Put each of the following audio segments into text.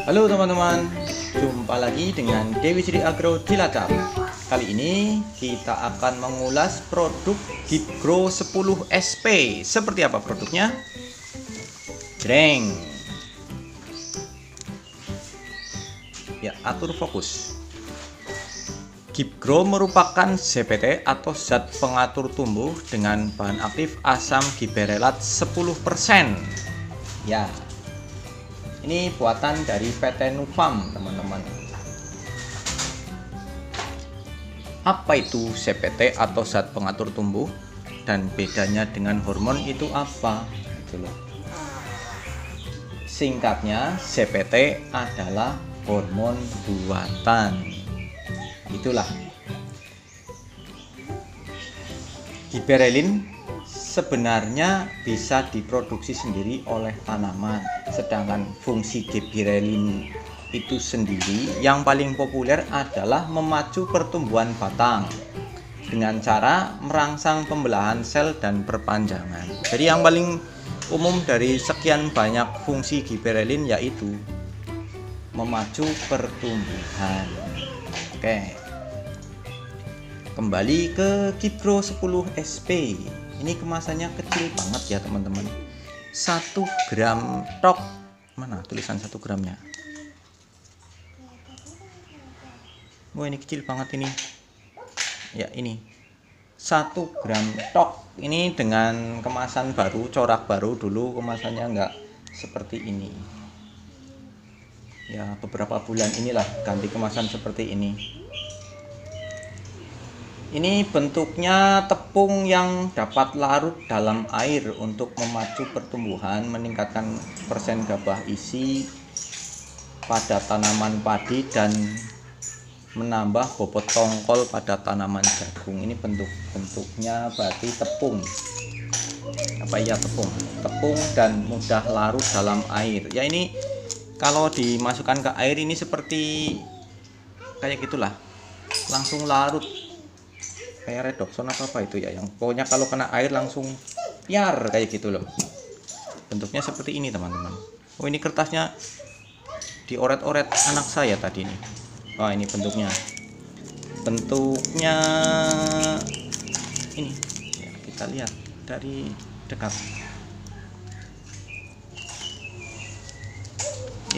Halo teman-teman, jumpa lagi dengan Dewi Sri Agro Cilacap. Kali ini kita akan mengulas produk Gipgrow 10 SP. Seperti apa produknya? Jreng. Ya, atur fokus. Gipgrow merupakan ZPT atau zat pengatur tumbuh dengan bahan aktif asam giberelat 10%. Ya, ini buatan dari PT Nufarm, teman-teman. Apa itu ZPT atau zat pengatur tumbuh dan bedanya dengan hormon itu apa? Gitu loh. Singkatnya, ZPT adalah hormon buatan. Itulah. Giberelin sebenarnya bisa diproduksi sendiri oleh tanaman, sedangkan fungsi giberelin itu sendiri yang paling populer adalah memacu pertumbuhan batang dengan cara merangsang pembelahan sel dan perpanjangan. Jadi yang paling umum dari sekian banyak fungsi giberelin yaitu memacu pertumbuhan. Oke, kembali ke Gipgrow 10 SP. Ini kemasannya kecil banget ya teman-teman, 1 gram tok. Mana tulisan 1 gramnya? Wah, ini kecil banget ini ya. Ini 1 gram tok. Ini dengan kemasan baru, corak baru. Dulu kemasannya nggak seperti ini ya, beberapa bulan inilah ganti kemasan seperti ini. Ini bentuknya tepung yang dapat larut dalam air untuk memacu pertumbuhan, meningkatkan persen gabah isi pada tanaman padi dan menambah bobot tongkol pada tanaman jagung. Ini bentuknya berarti tepung. Apa iya tepung? Tepung dan mudah larut dalam air. Ya, ini kalau dimasukkan ke air ini seperti kayak gitulah, langsung larut. Kayak redoxon apa itu ya, yang pokoknya kalau kena air langsung piar kayak gitu loh. Bentuknya seperti ini teman-teman. Oh, ini kertasnya dioret-oret anak saya tadi nih. Oh, ini bentuknya ini ya, kita lihat dari dekat.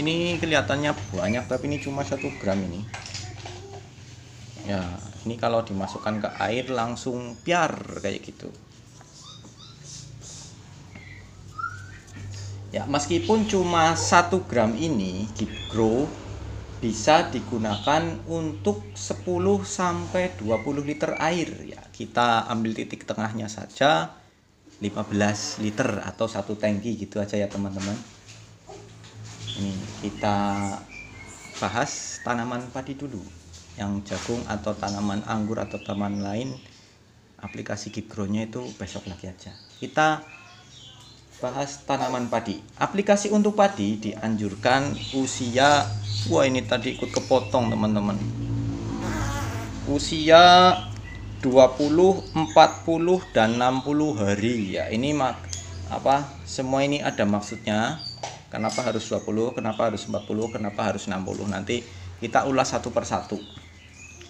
Ini kelihatannya banyak tapi ini cuma 1 gram ini ya. Ini kalau dimasukkan ke air langsung piar kayak gitu ya. Meskipun cuma 1 gram ini, Gipgrow bisa digunakan untuk 10 sampai 20 liter air ya. Kita ambil titik tengahnya saja 15 liter atau 1 tangki gitu aja ya teman-teman. Ini kita bahas tanaman padi dulu, yang jagung atau tanaman anggur atau tanaman lain. Aplikasi Gipgrow-nya itu besok lagi aja. Kita bahas tanaman padi. Aplikasi untuk padi dianjurkan usia, wah ini tadi ikut kepotong teman-teman, usia 20, 40 dan 60 hari ya. Ini semua ini ada maksudnya. Kenapa harus 20, kenapa harus 40, kenapa harus 60. Nanti kita ulas satu persatu.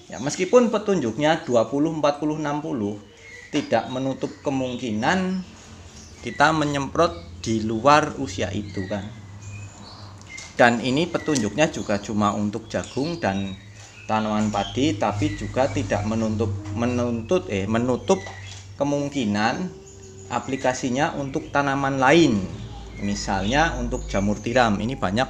Ya, meskipun petunjuknya 20, 40, 60, tidak menutup kemungkinan kita menyemprot di luar usia itu kan. Dan ini petunjuknya juga cuma untuk jagung dan tanaman padi, tapi juga tidak menutup kemungkinan aplikasinya untuk tanaman lain. Misalnya untuk jamur tiram. Ini banyak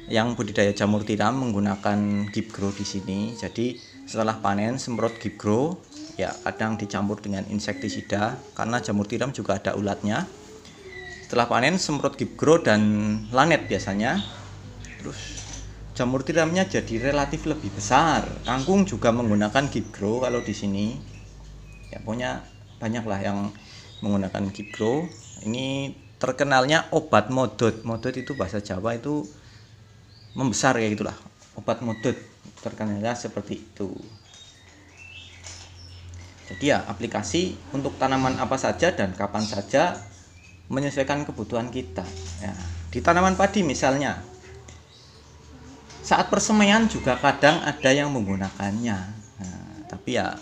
yang budidaya jamur tiram menggunakan Gipgrow di sini. Jadi setelah panen semprot Gipgrow ya, kadang dicampur dengan insektisida karena jamur tiram juga ada ulatnya. Setelah panen semprot Gipgrow dan lanet biasanya. Terus jamur tiramnya jadi relatif lebih besar. Kangkung juga menggunakan Gipgrow kalau di sini. Ya, pokoknya banyaklah yang menggunakan Gipgrow. Ini terkenalnya obat modot. Modot itu bahasa Jawa itu membesar kayak gitulah, obat modot terkenalnya seperti itu. Jadi ya, aplikasi untuk tanaman apa saja dan kapan saja menyesuaikan kebutuhan kita ya. Di tanaman padi misalnya, Saat persemaian juga kadang ada yang menggunakannya. Nah, tapi ya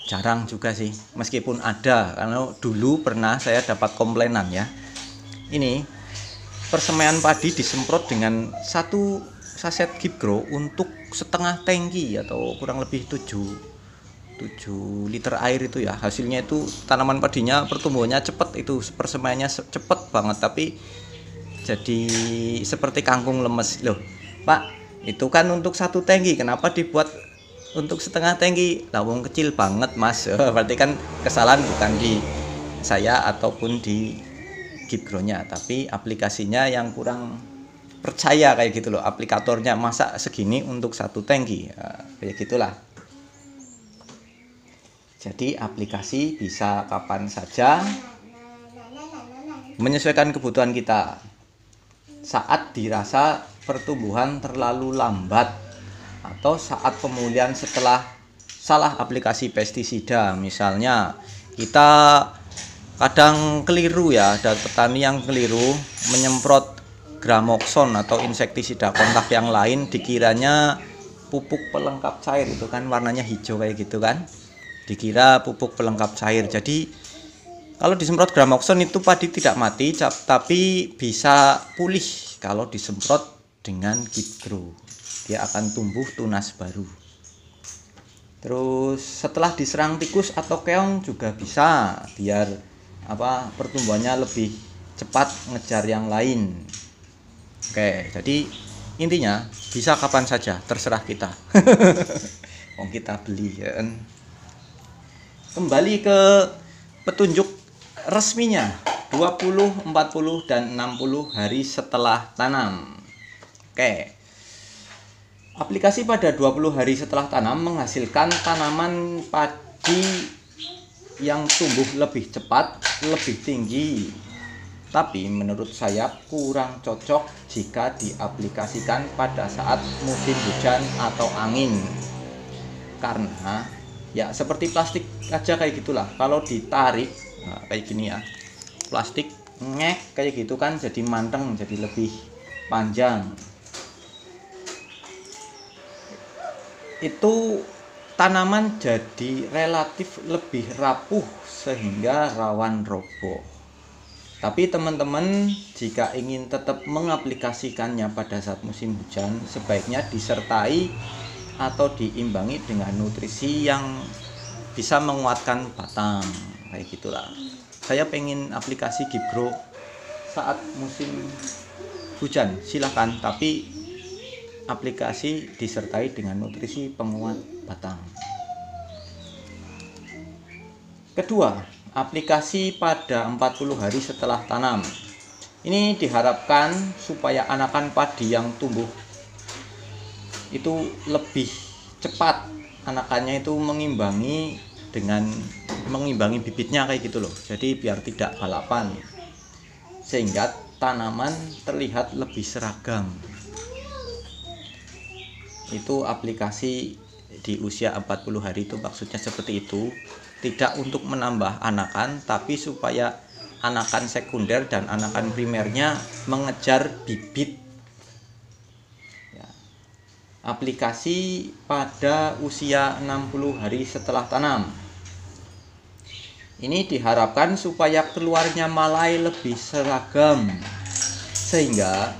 jarang juga sih, meskipun ada. Karena dulu pernah saya dapat komplainan ya. Ini persemaian padi disemprot dengan 1 saset Gipgro untuk setengah tangki atau kurang lebih 7 liter air itu ya. Hasilnya itu tanaman padinya pertumbuhannya cepat, itu persemaiannya cepat banget, tapi jadi seperti kangkung lemes. Loh Pak, itu kan untuk 1 tangki, kenapa dibuat untuk setengah tangki? Lawang kecil banget Mas. Berarti kan kesalahan bukan di saya ataupun di Gipgronya, tapi aplikasinya yang kurang percaya kayak gitu loh. Aplikatornya masa segini untuk 1 tangki, kayak gitulah. Jadi aplikasi bisa kapan saja, menyesuaikan kebutuhan kita. Saat dirasa pertumbuhan terlalu lambat, atau saat pemulihan setelah salah aplikasi pestisida. Misalnya kita kadang keliru ya, ada petani yang keliru menyemprot Gramoxone atau insektisida kontak yang lain, dikiranya pupuk pelengkap cair. Itu kan warnanya hijau kayak gitu kan, dikira pupuk pelengkap cair. Jadi kalau disemprot Gramoxone itu padi tidak mati, tapi bisa pulih kalau disemprot dengan Gipgro. Dia akan tumbuh tunas baru. Terus setelah diserang tikus atau keong juga bisa, biar pertumbuhannya lebih cepat ngejar yang lain. Oke, jadi intinya bisa kapan saja, terserah kita. Wong kita beli ya kan. Kembali ke petunjuk resminya, 20, 40 dan 60 hari setelah tanam. Oke. Aplikasi pada 20 hari setelah tanam menghasilkan tanaman padi yang tumbuh lebih cepat, lebih tinggi. Tapi menurut saya kurang cocok jika diaplikasikan pada saat musim hujan atau angin. Karena ya seperti plastik aja kayak gitulah. Kalau ditarik kayak gini ya, plastik ngek kayak gitu kan, jadi manteng, jadi lebih panjang. Itu tanaman jadi relatif lebih rapuh sehingga rawan roboh. Tapi teman-teman jika ingin tetap mengaplikasikannya pada saat musim hujan, sebaiknya disertai atau diimbangi dengan nutrisi yang bisa menguatkan batang, kayak gitulah. Saya pengen aplikasi Gipgro saat musim hujan, silahkan, tapi aplikasi disertai dengan nutrisi penguat batang. Kedua, aplikasi pada 40 hari setelah tanam. Ini diharapkan supaya anakan padi yang tumbuh itu lebih cepat, anakannya itu mengimbangi bibitnya kayak gitu loh. Jadi biar tidak balapan, sehingga tanaman terlihat lebih seragam. Itu aplikasi di usia 40 hari itu maksudnya seperti itu. Tidak untuk menambah anakan, tapi supaya anakan sekunder dan anakan primernya mengejar bibit ya. Aplikasi pada usia 60 hari setelah tanam. Ini diharapkan supaya keluarnya malai lebih seragam, sehingga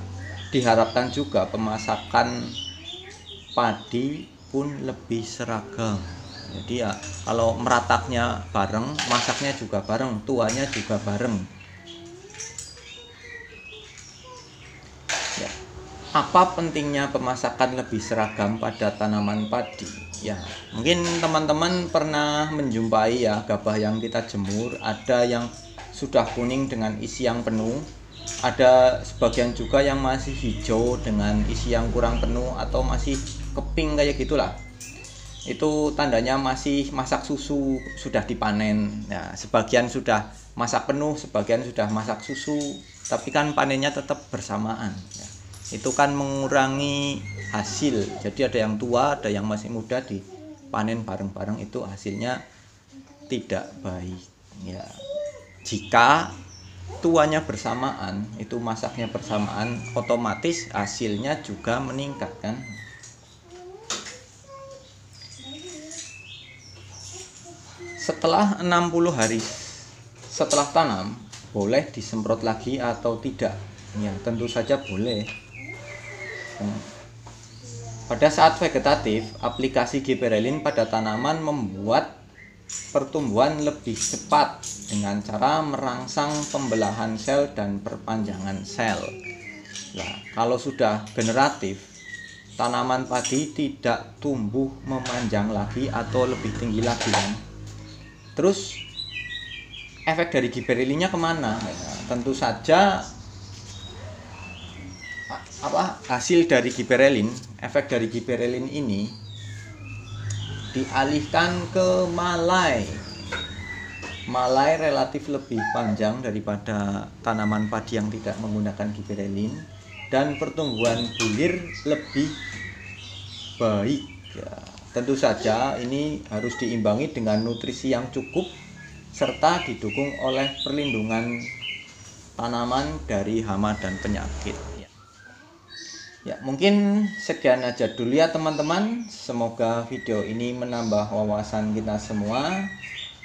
diharapkan juga pemasakan padi pun lebih seragam. Jadi ya kalau merataknya bareng, masaknya juga bareng, tuanya juga bareng. Ya. Apa pentingnya pemasakan lebih seragam pada tanaman padi? Ya, mungkin teman-teman pernah menjumpai ya gabah yang kita jemur, ada yang sudah kuning dengan isi yang penuh, ada sebagian juga yang masih hijau dengan isi yang kurang penuh atau masih keping kayak gitulah. Itu tandanya masih masak susu, sudah dipanen. Nah, sebagian sudah masak penuh, sebagian sudah masak susu, tapi kan panennya tetap bersamaan ya. Itu kan mengurangi hasil. Jadi ada yang tua, ada yang masih muda, dipanen bareng-bareng, itu hasilnya tidak baik ya. Jika tuanya bersamaan, itu masaknya bersamaan, otomatis hasilnya juga meningkat kan. Setelah 60 hari setelah tanam, boleh disemprot lagi atau tidak? Ya, tentu saja boleh. Pada saat vegetatif, aplikasi giberellin pada tanaman membuat pertumbuhan lebih cepat dengan cara merangsang pembelahan sel dan perpanjangan sel. Nah, kalau sudah generatif, tanaman padi tidak tumbuh memanjang lagi atau lebih tinggi lagi kan. Terus efek dari giberellinnya kemana? Nah, tentu saja hasil dari giberellin, efek dari giberellin ini dialihkan ke malai. Malai relatif lebih panjang daripada tanaman padi yang tidak menggunakan giberellin, dan pertumbuhan bulir lebih baik. Ya, tentu saja ini harus diimbangi dengan nutrisi yang cukup serta didukung oleh perlindungan tanaman dari hama dan penyakit. Ya, mungkin sekian aja dulu ya teman-teman. Semoga video ini menambah wawasan kita semua.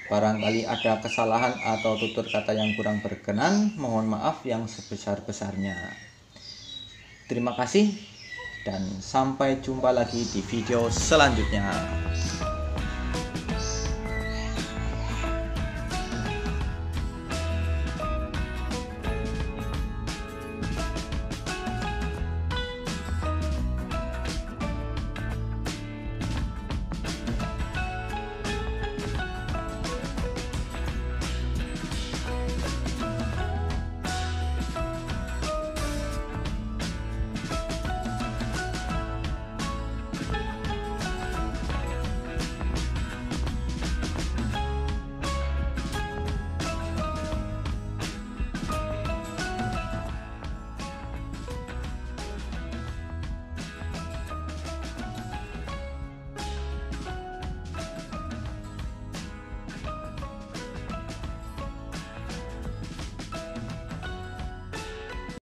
Barangkali ada kesalahan atau tutur kata yang kurang berkenan, mohon maaf yang sebesar-besarnya. Terima kasih dan sampai jumpa lagi di video selanjutnya.